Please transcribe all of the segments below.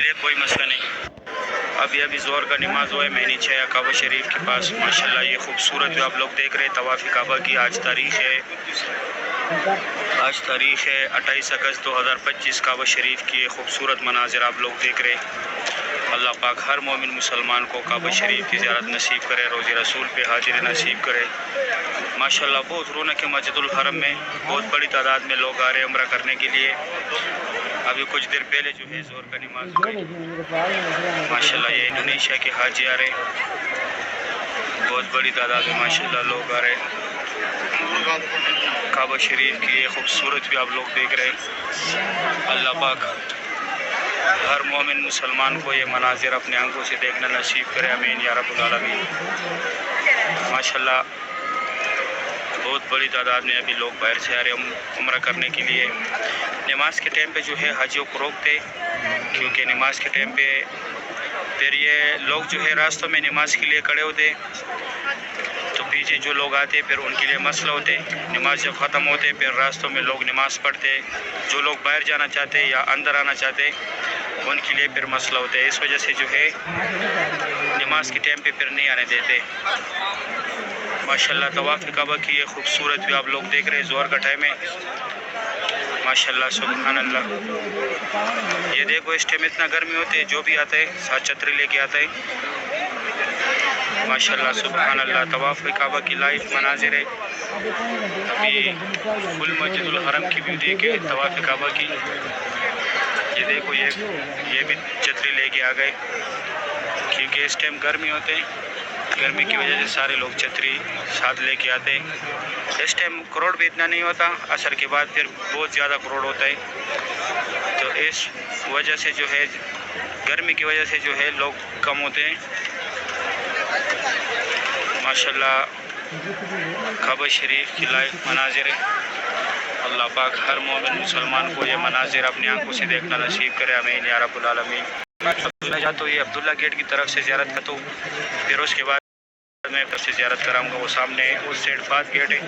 चलिए कोई मसला नहीं। अभी ज़ोर का नमाज हुआ है, मैं नीचे आया काबा शरीफ के पास। माशाल्लाह ये खूबसूरत जो आप लोग देख रहे हैं तवाफ़ काबा की। आज तारीख़ है 28 अगस्त 2025। काबा शरीफ की ये खूबसूरत मनाजिर आप लोग देख रहे हैं। अल्लाह पाक हर मोमिन मुसलमान को काबा शरीफ की ज़ियारत नसीब करे, रोज़े रसूल पे हाजिरी नसीब करे। माशाल्लाह बहुत रौनक है मस्जिदुल हरम में, बहुत बड़ी तादाद में लोग आ रहे हैं उम्रा करने के लिए। अभी कुछ देर पहले जो है ज़ोर का नमाज हुई। माशाल्लाह ये इंडोनेशिया के हाजी आ रहे हैं, बहुत बड़ी तादाद में माशाल्लाह लोग आ रहे हैं। काबा शरीफ की ये खूबसूरत भी आप लोग देख रहे हैं। अल्लाह पाक हर मोमिन मुसलमान को ये मनाजिर अपने आंखों से देखना नसीब करे, आमीन या रब्बुल आलमीन। माशाल्लाह बहुत बड़ी तादाद में अभी लोग बाहर से आ रहे हैं उम्रा करने के लिए। नमाज के टाइम पे जो है हाजियों को रोकते, क्योंकि नमाज के टाइम पे फिर ये लोग जो है रास्तों में नमाज के लिए खड़े होते, तो पीछे जो लोग आते फिर उनके लिए मसला होते। नमाज जब ख़त्म होते फिर रास्तों में लोग नमाज़ पढ़ते, जो लोग बाहर जाना चाहते या अंदर आना चाहते उनके लिए फिर मसला होता है। इस वजह से जो है नमाज के टाइम पे फिर नहीं आने देते। माशाल्लाह तवाफ़ काबा की ये खूबसूरत भी आप लोग देख रहे हैं। ज़ोहर का टाइम है, माशाल्लाह सुभान अल्लाह। ये देखो इस टाइम इतना गर्मी होती है, जो भी आता है साथ छतरी लेके आता है। माशाल्लाह सुभान अल्लाह। तवाफ़ काबा की लाइव मनाजिर है। अभी फुल मस्जिदुल हरम की व्यू देखे तवाफ़ काबा की। ये देखो ये भी छतरी लेके आ गए, क्योंकि इस टाइम गर्मी होते हैं, गर्मी की वजह से सारे लोग छतरी साथ लेके आते हैं। इस टाइम करोड़ भी इतना नहीं होता, असर के बाद फिर बहुत ज़्यादा करोड़ होता है। तो इस वजह से जो है गर्मी की वजह से जो है लोग कम होते हैं। माशाल्लाह काबा शरीफ की लाइव मनाजिर है। अल्लाह पाक हर मोमिन मुसलमान को ये मनाजिर अपनी आंखों से देखना नसीब करे, आमीन या रब्बुल आलमीन। मैं जाता हूँ ये अब्दुल्ला गेट की तरफ से ज़ियारत करता हूँ, फिर उसके बाद मैं फिर से ज़ियारत कराऊँगा। वो सामने उस साइड फात गेट है।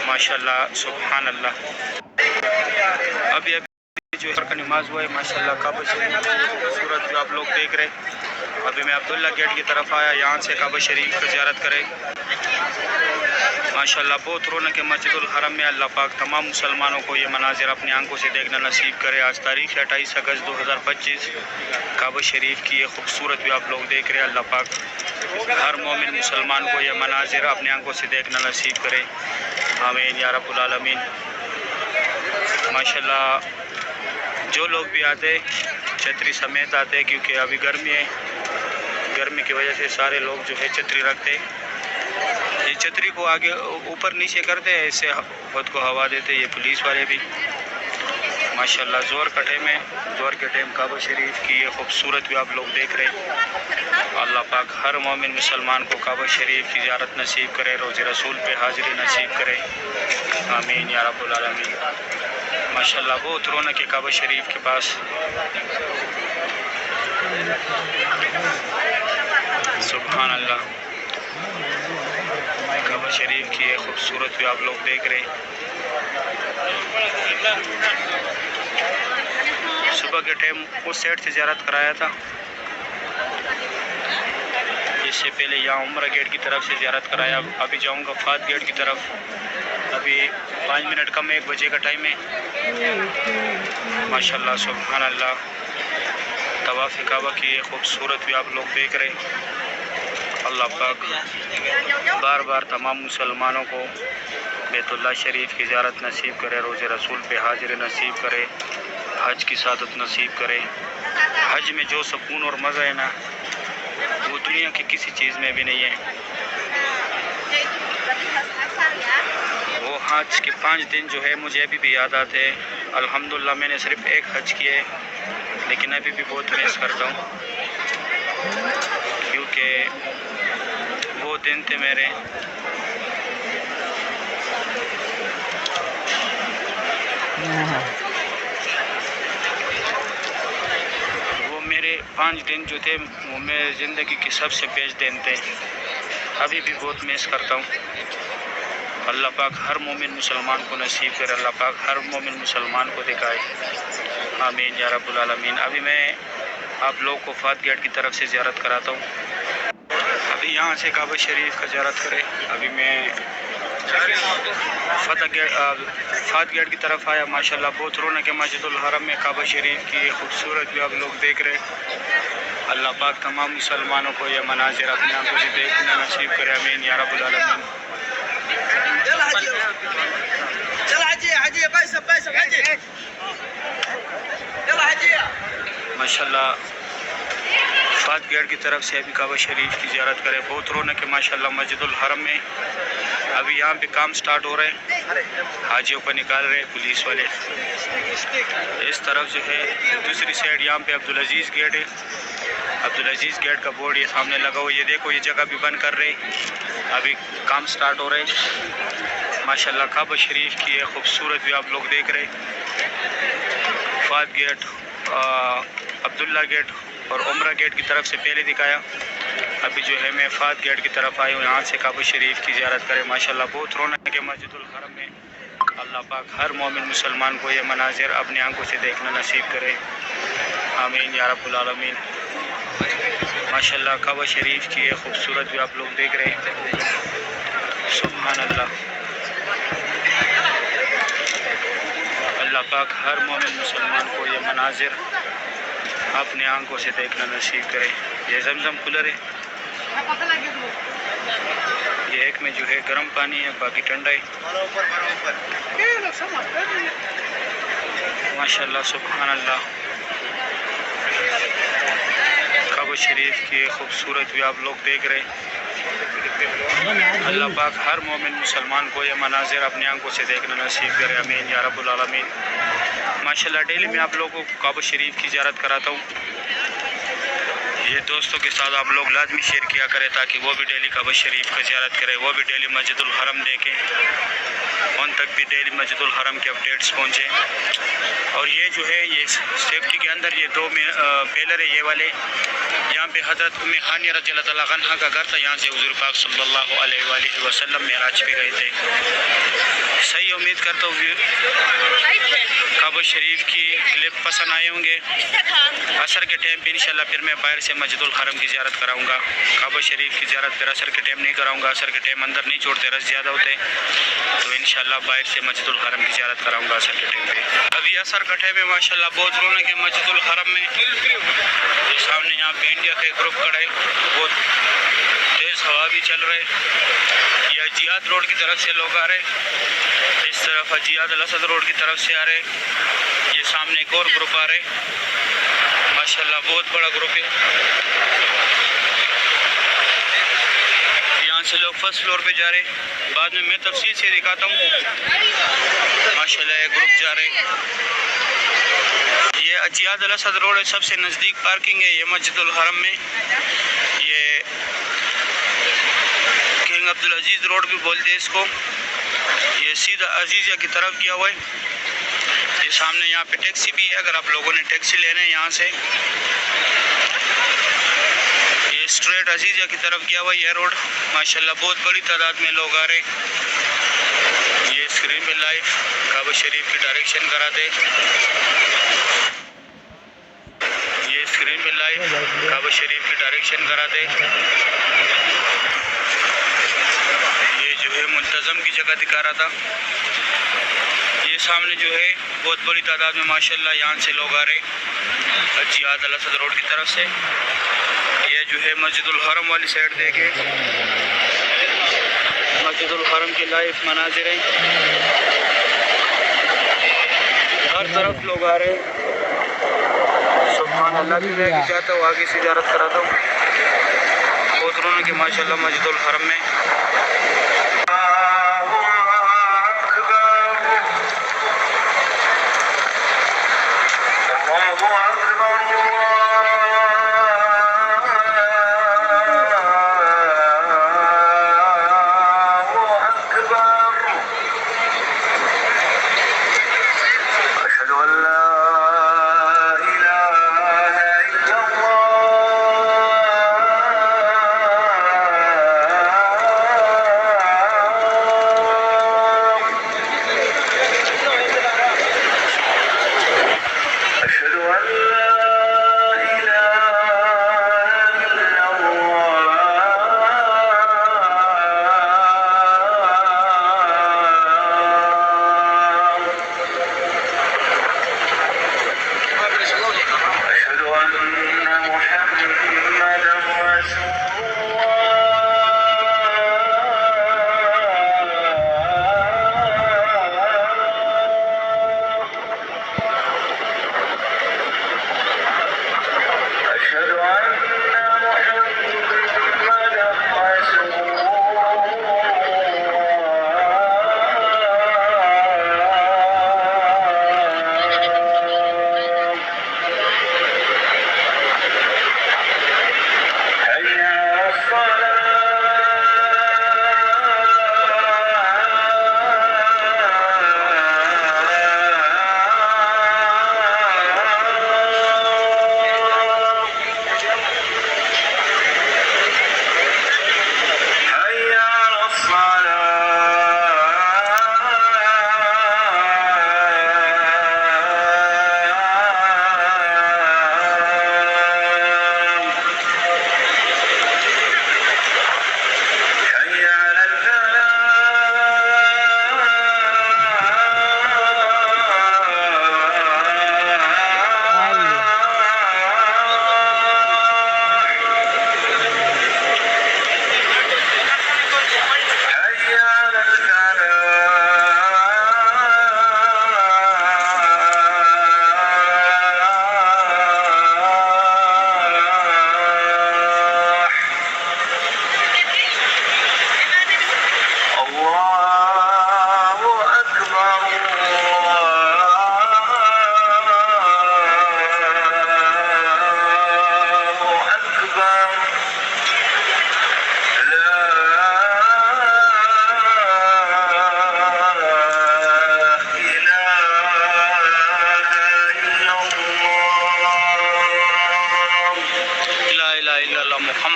माशाल्लाह सुभान अल्लाह। अभी जो है का नमाज हुआ है माशाल्लाह काबा शरीफ खूबसूरत जो आप लोग देख रहे हैं। अभी मैं अब्दुल्ला गेट की तरफ आया, यहाँ से काबा शरीफ की ज़ियारत करें। माशाल्लाह बहुत रौनक है मस्जिदुल हरम में। अल्लाह पाक तमाम मुसलमानों को ये मनाजिर अपनी आंखों से देखना नसीब करे। आज तारीख़ है 28 अगस्त 2025। काबा शरीफ की ये खूबसूरत भी आप लोग देख रहे हैं। अल्लाह पाक हर मोमिन मुसलमान को ये मनाजिर अपनी आंखों से देखना नसीब करे, आमीन या रब्बुल आलमीन। माशाल्लाह जो लोग भी आते छतरी समेत आते, क्योंकि अभी गर्मी है, गर्मी की वजह से सारे लोग जो है छतरी रखते। ये छतरी को आगे ऊपर नीचे करते हैं, इससे खुद को हवा देते ये पुलिस वाले भी। माशाल्लाह ज़ोर का टाइम है, ज़ोर के टाइम काबा शरीफ की ये खूबसूरत भी आप लोग देख रहे हैं। अल्लाह पाक हर मोमिन मुसलमान को काबा शरीफ की ज़ियारत नसीब करे, रोज़े रसूल पे हाजिरी नसीब करे, आमीन या रब्बुल आलमीन। माशाल्लाह बहुत रौनक है काबा शरीफ के पास। सुभान अल्लाह। काबा शरीफ की ये खूबसूरत भी आप लोग देख रहे हैं। सुबह के टाइम उस साइड से ज़ियारत कराया था, इससे पहले यहाँ उम्रा गेट की तरफ से ज़ियारत कराया। अभी जाऊँगा फात गेट की तरफ। अभी 5 मिनट कम 1 बजे का टाइम है। माशाल्लाह सुभान अल्लाह। तवाफ़ काबा की ये खूबसूरत भी आप लोग देख रहे हैं। अल्लाह पाक बार बार तमाम मुसलमानों को बैतुल्लाह शरीफ की ज़ियारत नसीब करे, रोज़े रसूल पे हाजिर नसीब करे, हज की सादत नसीब करे। हज में जो सुकून और मज़ा है ना, वो दुनिया की किसी चीज़ में भी नहीं है। वो हज के 5 दिन जो है मुझे अभी भी याद आते हैं। अल्हम्दुलिल्लाह मैंने सिर्फ 1 हज किए, लेकिन अभी भी बहुत मिस करता हूँ, क्योंकि वो दिन थे मेरे। वो मेरे 5 दिन जो थे वो मेरे ज़िंदगी की सबसे बेस्ट दिन थे। अभी भी बहुत मिस करता हूँ। अल्लाह पाक हर मोमिन मुसलमान को नसीब करे, अल्लाह पाक हर मोमिन मुसलमान को दिखाए, आमीन या रब्बुल आलमीन। अभी मैं آپ لوگ کو فات گیٹ کی طرف سے زیارت کراتا ہوں. ابھی یہاں سے کعبہ شریف کا زیارت کرے. ابھی میں فات گیٹ کی طرف آیا. ماشاءاللہ بہت رونق ہے مسجد الحرم میں. کعبہ شریف کی خوبصورت بھی آپ لوگ دیکھ رہے. اللہ پاک تمام مسلمانوں کو یہ مناظر اپنے آنکھوں سے دیکھنا نصیب کرے. آمین یا رب العالمین. ماشاءاللہ فات گیٹ کی طرف سے ابھی کعبہ شریف کی زیارت کرے. بہت رونق ہے ماشاءاللہ مسجد الحرم میں. ابھی یہاں پہ کام سٹارٹ ہو رہے ہیں. حاجیوں کو نکال رہے پولیس والے. اس طرف جو ہے دوسری سائڈ یہاں پہ عبدالعزیز گیٹ ہے. عبدالعزیز گیٹ کا بورڈ یہ سامنے لگا ہوا. یہ دیکھو یہ جگہ بھی بند کر رہے. ابھی کام سٹارٹ ہو رہے ہیں. ماشاءاللہ کعبہ شریف کی یہ خوبصورت بھی آپ لوگ دیکھ رہے. فات گیٹ، عبداللہ گیٹ اور عمرہ گیٹ کی طرف سے پہلے دکھایا. ابھی جو ہے میں فات گیٹ کی طرف آئی ہوں. یہاں سے کعبہ شریف کی زیارت کرے. ماشاءاللہ بہت رونق ہے مسجد الحرم میں. اللہ پاک ہر مومن مسلمان کو یہ مناظر اپنے آنکھوں سے دیکھنا نصیب کرے. آمین یا رب العالمین. ماشاءاللہ کعبہ شریف کی یہ خوبصورت بھی آپ لوگ دیکھ رہے ہیں. سبحان اللہ. اللہ پاک ہر مومن مسلمان کو یہ مناظر اپنے آنکھوں سے دیکھنا نصیب کرے. یہ زمزم کولر ہے. یہ ایک میں جو ہے گرم پانی ہے، باقی ٹھنڈا ہے. ماشاءاللہ سبحان اللہ. کعبہ شریف کی خوبصورت بھی آپ لوگ دیکھ رہے. اللہ پاک ہر مومن مسلمان کو یہ مناظر اپنے آنکھوں سے دیکھنا نصیب کرے. آمین یا رب العالمین. ماشاءاللہ ڈیلی میں آپ لوگوں کو کعبہ شریف کی زیارت کراتا ہوں. یہ دوستوں کے ساتھ آپ لوگ لازمی شیئر کیا کریں تاکہ وہ بھی ڈیلی کعبہ شریف کا زیارت کرے. وہ بھی ڈیلی مسجد الحرم دیکھیں. ان تک بھی ڈیلی مسجد الحرم کے اپڈیٹس پہنچیں. اور یہ جو ہے یہ سیفٹی کے اندر یہ دو پیلر ہے یہ والے. یہاں پہ حضرت ام ہانیہ رضی اللہ تعالیٰ عنہا کا گھر تھا. یہاں سے حضور پاک صلی اللہ علیہ وآلہ وسلم معراج پہ گئے تھے. صحیح امید کرتا ہوں کعبہ شریف کی کلپ پسند آئے ہوں گے. عصر کے ٹائم پہ انشاءاللہ پھر میں باہر سے مسجد الحرم کی زیارت کراؤں گا. کعبہ شریف کی زیارت پھر عصر کے ٹائم نہیں کراؤں گا. عصر کے ٹائم اندر نہیں چھوڑتے، رش زیادہ ہوتے. تو انشاءاللہ باہر سے مسجد الحرم کی زیارت کراؤں گا عصر کے ٹائم پہ. ابھی عصر کا ٹائم ہے ماشاءاللہ بہت رونق ہے مسجد الحرم میں. یہ سامنے یہاں پہ انڈیا کا ایک گروپ کھڑا ہے. بہت تیز ہوا بھی چل رہے. یہ جہاد روڈ کی طرف سے لوگ آ رہے. اس طرف جہاد الاسد روڈ کی طرف سے آ رہے. یہ سامنے ایک اور گروپ آ رہے. ماشاءاللہ بہت بڑا گروپ ہے. یہاں سے لوگ فرسٹ فلور پہ جا رہے. بعد میں تفصیل سے دکھاتا ہوں. ماشاءاللہ یہ گروپ جا رہے. یہ جہاد الاسد روڈ ہے. سب سے نزدیک پارکنگ ہے یہ مسجد الحرم میں. یہ کنگ عبدالعزیز روڈ بھی بولتے ہیں اس کو. یہ سیدھا عزیزیہ کی طرف گیا ہوا ہے. یہ سامنے یہاں پہ ٹیکسی بھی ہے اگر آپ لوگوں نے ٹیکسی لینا ہے یہاں سے. یہ اسٹریٹ عزیزیہ کی طرف گیا ہوا ہے یہ روڈ. ماشاءاللہ بہت بڑی تعداد میں لوگ آ رہے. یہ اسکرین پہ لائیو کعبہ شریف کی ڈائریکشن کراتے. یہ اسکرین پہ لائیو کعبہ شریف کی ڈائریکشن کراتے. یہ جو ہے منتظم کی جگہ دکھا رہا تھا. یہ سامنے جو ہے بہت بڑی تعداد میں ماشاءاللہ یہاں سے لوگ آ رہے جہاد الاسد روڈ کی طرف سے. یہ جو ہے مسجد الحرم والی سائڈ دیکھیں. مسجد الحرم کے لائیو مناظر ہیں. ہر طرف لوگ آ رہے. سبحان اللہ. بھی میں بھی چاہتا ہوں آگے سے زیارت کراتا ہوں. بہت رونق ہے ماشاءاللہ مسجد الحرم میں.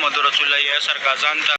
محمد رسول اللہ یہ اثر کا اذان تھا.